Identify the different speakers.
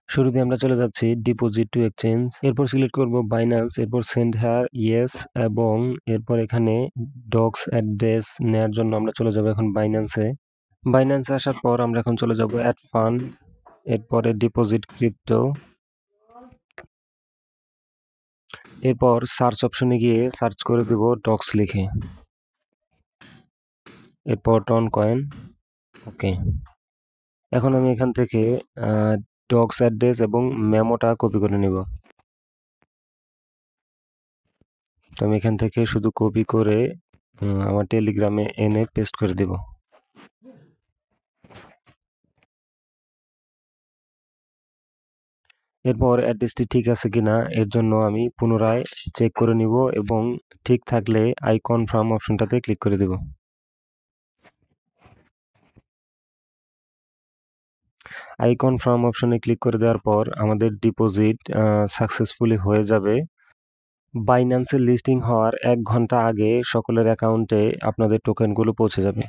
Speaker 1: শুরুতে আমরা চলে যাচ্ছি ডিপোজিট টু এক্সচেঞ্জ, এরপর সিলেক্ট করব বাইন্যান্স, এরপর সেন্ড হেয়ার ইয়েস, এবং এরপর এখানে ডক্স অ্যাড্রেস নেওয়ার জন্য আমরা চলে যাব এখন বাইন্যান্সে। বাইন্যান্সে আসার পর আমরা এখন চলে যাব অ্যাড ফান্ড, এরপরে ডিপোজিট ক্রিপ্টো, এরপর সার্চ অপশনে গিয়ে সার্চ করে দেব ডক্স লিখে, এরপর টন কয়েন। ওকে, এখন আমি এখান থেকে ডক্স অ্যাড্রেস এবং মেমোটা কপি করে নেব। তো আমি এখান থেকে শুধু কপি করে আমার টেলিগ্রামে এনে পেস্ট করে দেব। এরপর অ্যাড্রেসটি ঠিক আছে কিনা এর জন্য আমি পুনরায় চেক করে নিব, এবং ঠিক থাকলে আই কনফার্ম অপশনটাতে ক্লিক করে দেব। আই কনফার্ম অপশনে ক্লিক করে দেওয়ার পর আমাদের ডিপোজিট সাকসেসফুলি হয়ে যাবে। বাইন্যান্সে লিস্টিং হওয়ার 1 ঘন্টা আগে সকলের অ্যাকাউন্টে আপনাদের টোকেনগুলো পৌঁছে যাবে।